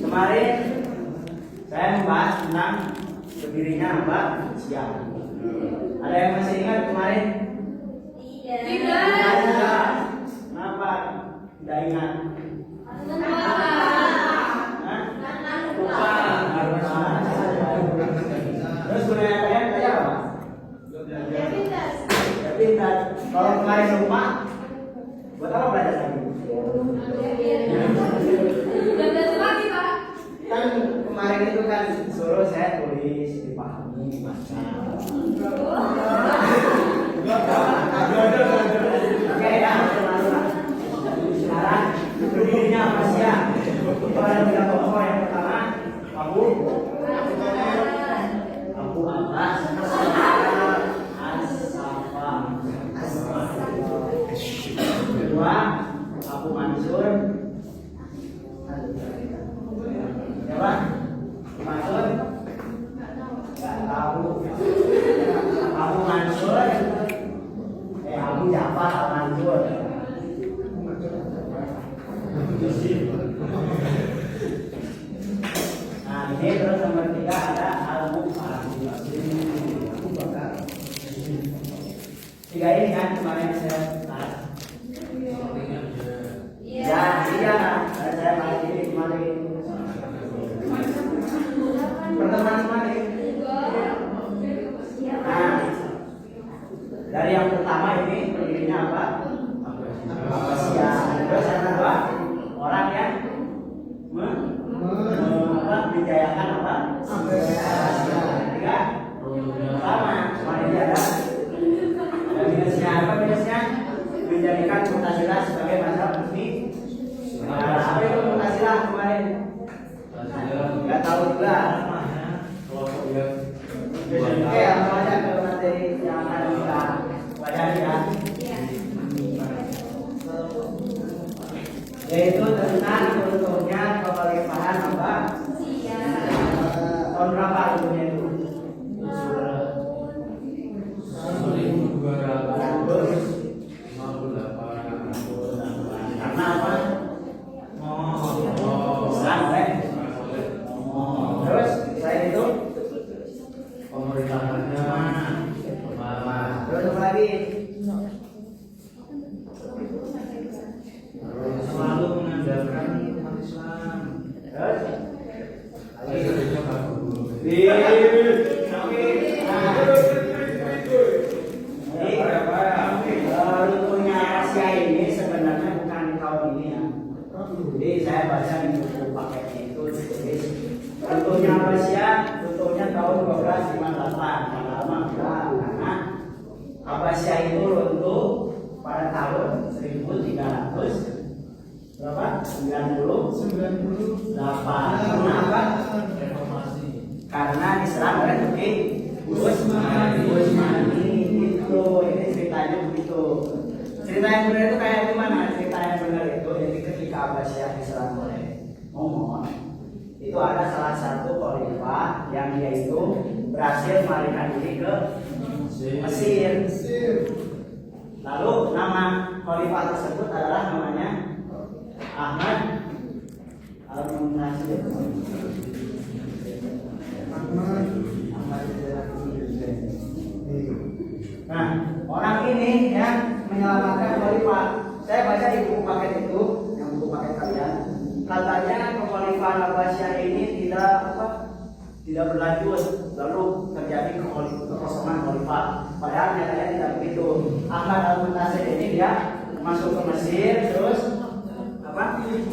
Kemarin saya membahas tentang berdirinya Mbak Siang. Ada yang masih ingat kemarin? Tidak. Kenapa tidak ingat? Terus gunanya kalian belajar apa? Ya pintar. Kalau kemarin lupa, buat apa belajar lagi? Kan kemarin itu kan suruh saya tulis, dipahami, baca. Oke ya, sekarang berdirinya apa sih ya? Itu ada 3 tokoh. Yang pertama, Abu Abbas, kedua Abu Mansur, siapa? Mansur? Nggak tahu. Abu Mansur, Abu Ja'far Al-Mansur. Nah ini terus nomor 3 ada Al-Bukhari. 3 ini kan kemarin saya bahas. Ya, iya. Saya bahas ini kemarin. Pertemuan kemarin. Nah, dari yang pertama ini berdirinya apa? Abbasiyah. Terus yang kedua, orang yang menjayakan apa? Abbasiyah. Ketiga, pertama kemarin ada minusnya apa? Minusnya menjadikan Mu'tazilah sebagai mazhab resmi. Apa itu Mu'tazilah kemarin? Nggak tahu juga. Oke, langsung aja ke materi yang akan kita pelajari ya. Yaitu tentang runtuhnya kekhalifahan apa? Tahun berapa runtuhnya itu? 1258. Karena apa? Islam, terus selain itu pemerintahannya terus apa lagi? selalu mengandalkan umat Islam. Terus runtuhnya Asia ini sebenarnya bukan di tahun ini ya. Jadi saya baca di buku paketnya itu ditulis runtuhnya Asia, runtuhnya tahun 1258. Lama karena Abbasiyah itu runtuh pada tahun 1300 berapa? 98. Kenapa? Reformasi. Karena diserang oleh Turki Utsmani itu. Ini ceritanya begitu. Cerita yang benar itu kayak gimana? Cerita yang benar itu jadi ketika Abbasiyah diserang oleh Momon, itu ada salah satu khalifah yang dia itu berhasil melarikan diri ke Mesir. Lalu nama khalifah tersebut adalah namanya Ahmad Al-Muntasir. Nah, orang ini yang menyelamatkan khalifah. Saya baca di buku paket itu, yang buku paket kalian, katanya kekhalifahan Abbasiyah ini tidak berlanjut, lalu terjadi kekosongan khalifah. Padahal nyatanya tidak begitu. Ahmad Al-Muntasir ini dia masuk ke Mesir, terus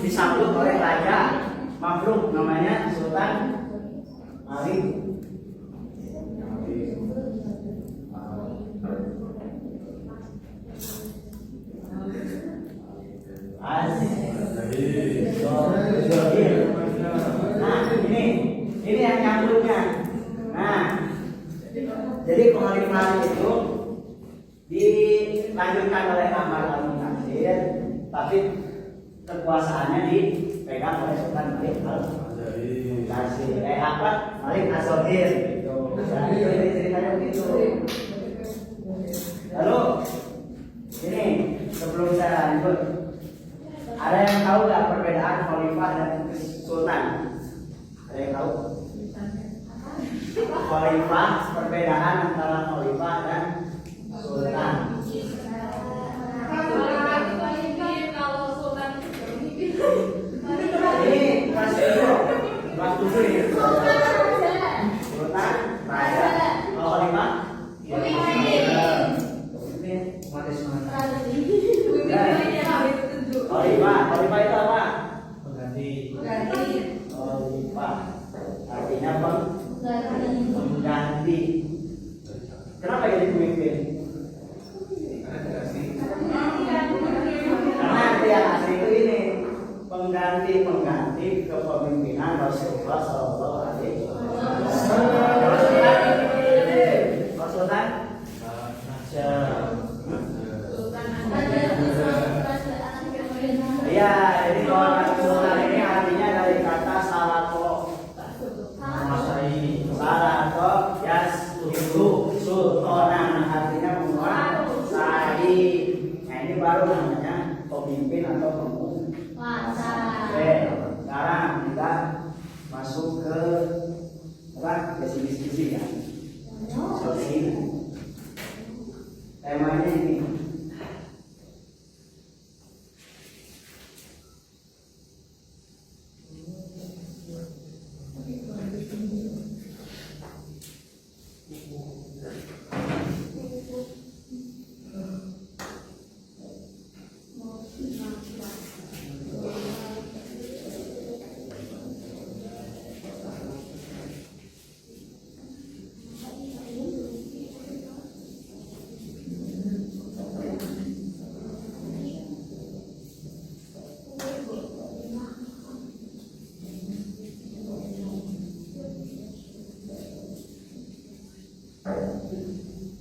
disambut oleh raja Mamluk namanya Sultan Ali. Nah, ini yang nyambungnya. Nah, jadi kekhalifahan itu dilanjutkan oleh Ahmad Al-Muntasir, tapi kekuasaannya dipegang oleh Sultan Malik Al-Muntasir. Malik Az-Zohir gitu. Jadi ceritanya begitu. Lalu ini sebelum saya lanjut, ada yang tahu nggak perbedaan khalifah dan sultan? Ada yang tahu? Khalifah, perbedaan antara khalifah dan sultan. Ini kelas 7 ini. Sultan, raja, khalifah, Umat Islam. khalifah itu apa? Pengganti. Khalifah artinya pengganti. Kenapa jadi pemimpin? Karena yang asli itu ini pengganti kepemimpinan Rasulullah Shallallahu Alaihi Wasallam. Sultan, iya, jadi kalau sultan ini artinya dari kata salato. Salato yas itu sultanan artinya menguasai. Nah ini baru namanya pemimpin atau penguasa. Oke, sekarang kita masuk ke apa? Diskusi ya. Diskusi. Temanya ini.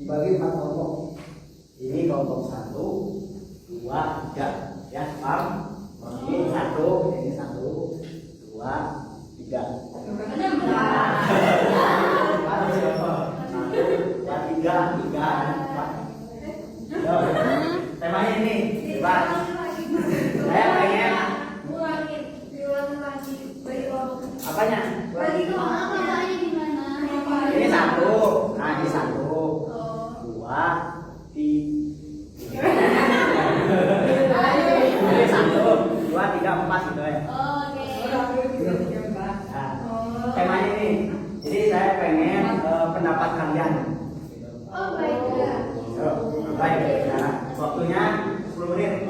Dibagi 4 kelompok. Ini kelompok 1, 2, 3. Ya, paham? Ini 1, ini 1, 2, 3. 1, 2, 3, 4. Temanya ini, bebas. Saya pengen apanya? Ini 1. Nah, ini 1. 2, 3. Ini 1, 2, 3, 4 gitu ya. Nah, temanya ini. Jadi saya pengen pendapat kalian. Baik. Nah, waktunya 10 menit.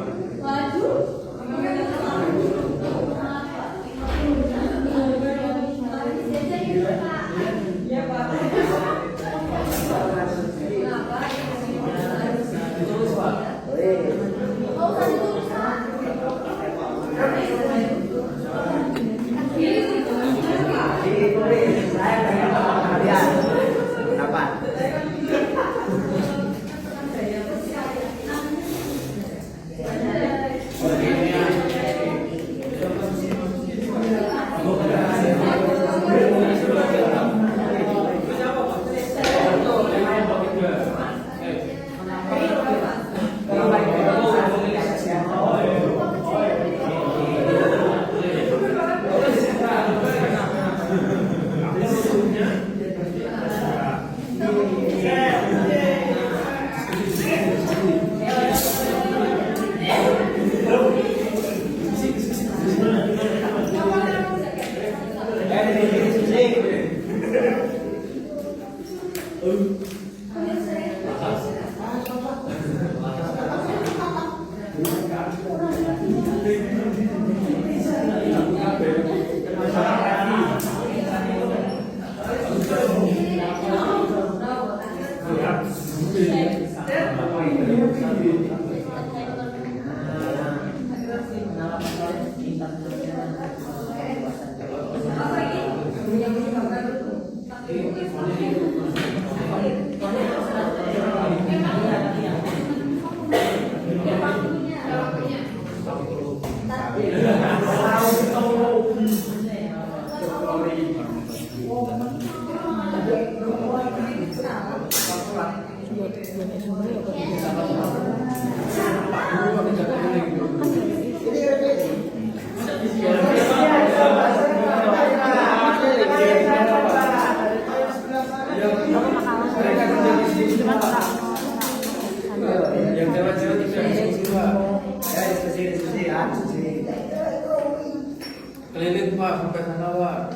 Keliling Pak, sampai sana Pak.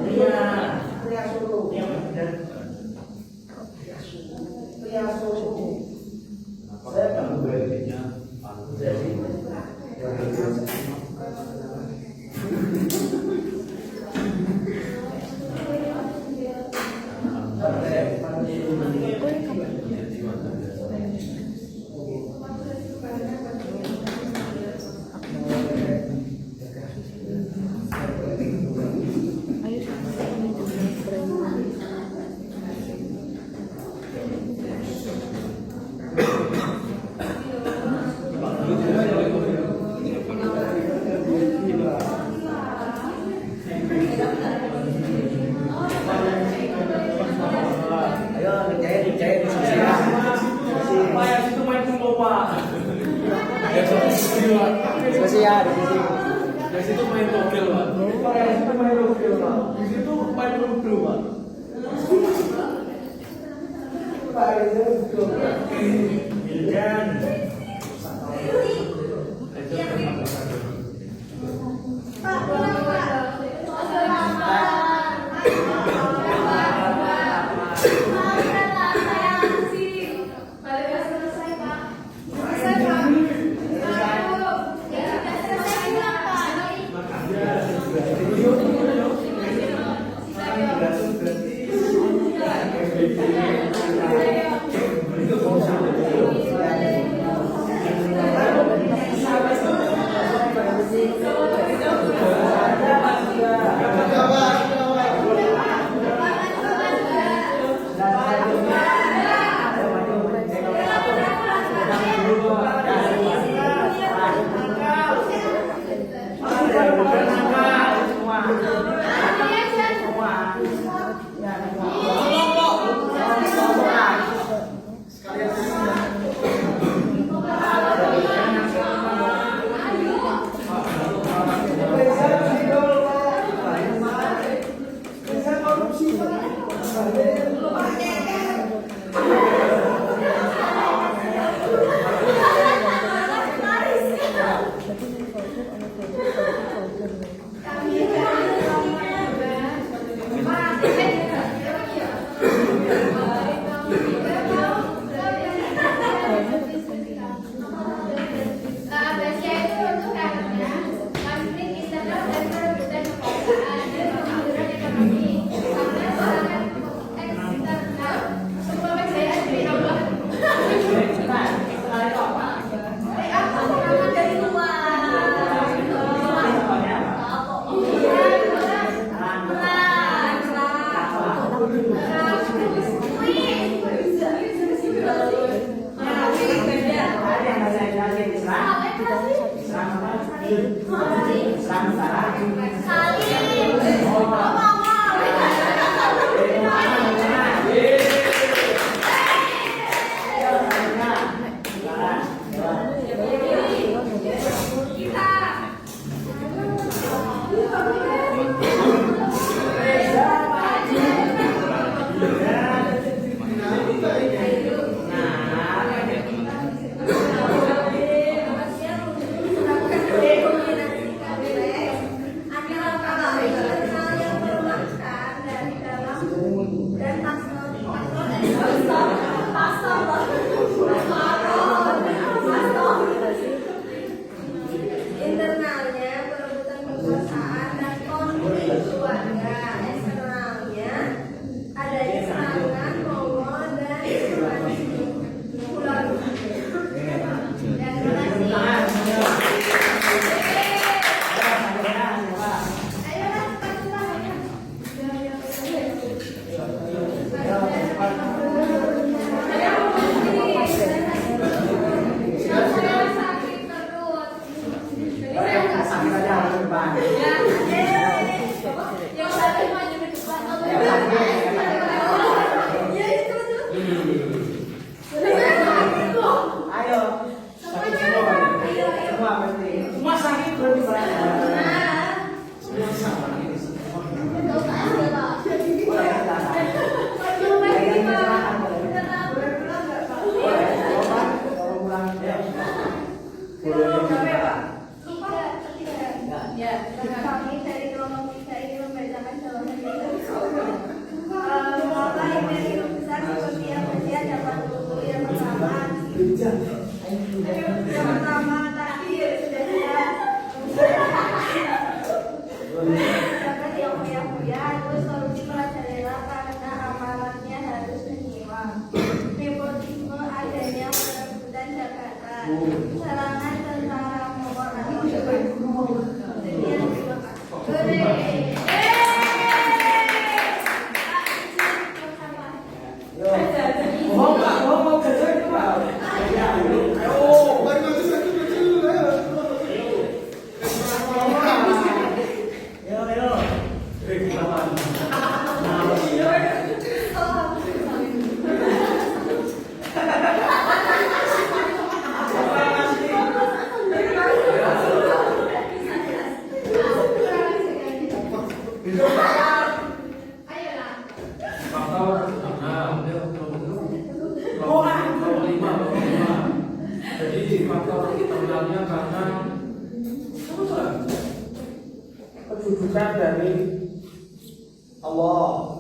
Iya. Saya kan berartinya jadi Spesial di sini. Di situ main togel Pak. di situ main ludo, Pak. Boleh. Kami dari kelompok 3 ini membacakan jawaban mengapa email besar seperti yang bersedia dapat untuk yang pertama. Yang pertama tadi sudah jelas. Dapat yang mulia itu solusi merajalela karena amalannya harus menyimak. Nepotisme adanya perebutan jabatan. Serangan tentara Mongol atau Jepang. Sekian, terima kasih. Mau kerja itu Pak. Jadi faktor utamanya karena kedudukan dari Allah.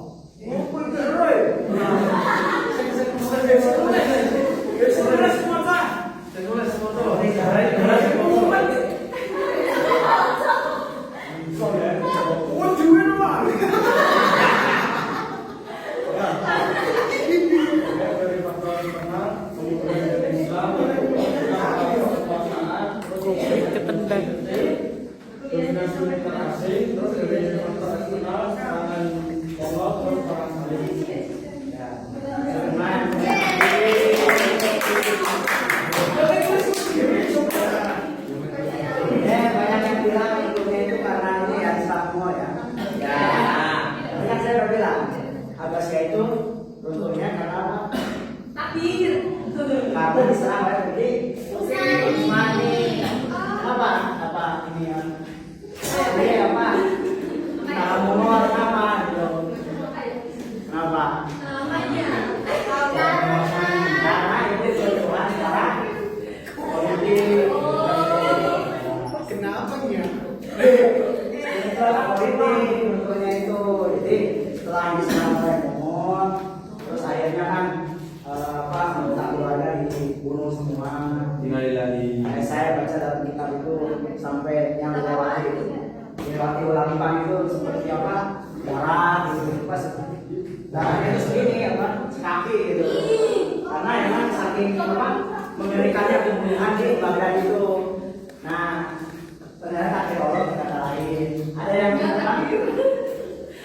Banyak yang bilang ikutnya itu karena ini hadis Fatmo ya. Ya, kan saya udah bilang Abbasiyah itu runtuhnya karena apa? Takbir. Karena diserang oleh Budi Utsmani. Apa? Apa ini ya? Ini apa? Mongol apa? Gitu. Kenapa? Karena itu tujuan sekarang politik. kenapa ya? Politik bentuknya itu. Jadi setelah diserang oleh Mongol, terus akhirnya kan anggota keluarga dibunuh semua. Saya baca dalam kitab itu sampai yang melewati ulang itu seperti apa? Darah gitu pas darahnya itu segini apa? Sekaki gitu. Karena emang saking apa? Mengerikannya pembunuhan di Baghdad itu. Nah, ternyata arkeolog kata lain. Ada yang bilang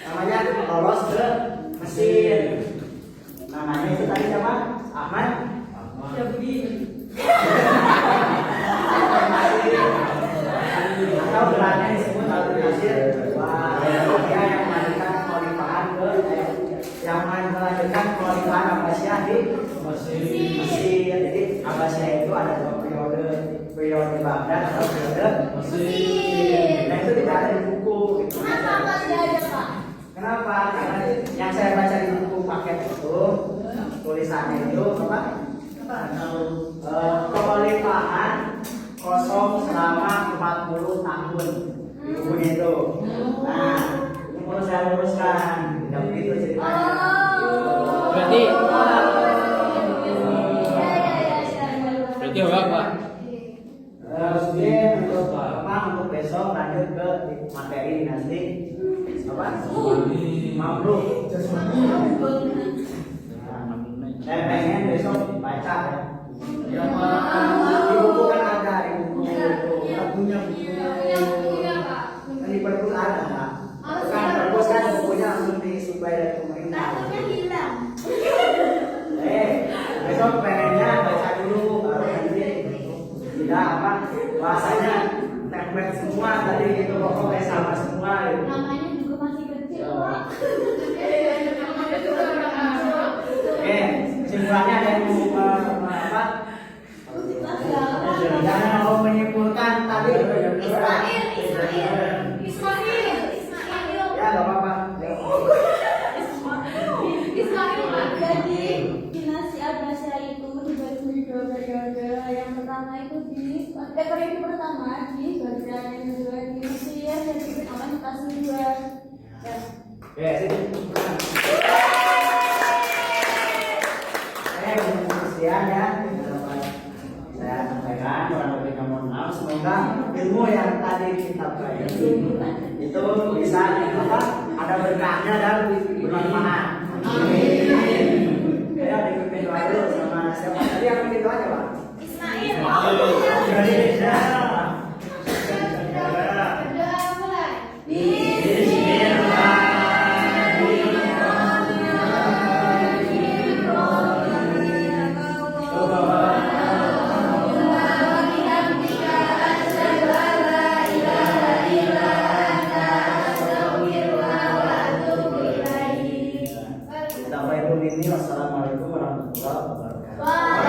namanya lolos ke Mesir. Namanya itu tadi siapa? Ahmad. Atau gelarnya disebut Abdul Nasir. Wah, dia yang melanjutkan kekhalifahan yang melanjutkan kekhalifahan Abbasiyah di Mesir. Jadi Abbasiyah itu ada dua periode Baghdad atau periode Mesir. Nah itu tidak ada di buku. Gitu. Kenapa? Karena yang saya baca di buku paket itu tulisannya itu apa? Kekhalifahan kosong selama 40 tahun di bukunya itu. Nah, ini perlu saya luruskan. Tidak begitu ceritanya. Berarti apa? Untuk apa? Untuk besok lanjut ke materi dinasti apa? Mamluk. Saya pengen besok baca ya. Di buku kan ada di buku punya kan di perpus ada Pak. Kan perpus kan bukunya langsung disuplai dari pemerintah. Besok pengennya baca dulu baru nanti tidak apa bahasanya template semua tadi itu pokoknya sama semua gitu. Namanya juga masih kecil, Pak. Kesimpulannya ada yang mau apa? Jangan mau menyimpulkan tadi. Ismail. Ya nggak apa-apa. Jadi dinasti Abbasiyah itu dibagi dua periode. Yang pertama itu periode pertama di Baghdad, yang kedua di Mesir, ilmu yang tadi kita pelajari itu bisa apa? Ada berkahnya dan bermanfaat. Amin. Ya, dipimpin doa dulu sama siapa tadi yang pimpin doanya, Pak? Ismail. Indonesia. Berdoa mulai. Wassalamualaikum warahmatullahi wabarakatuh.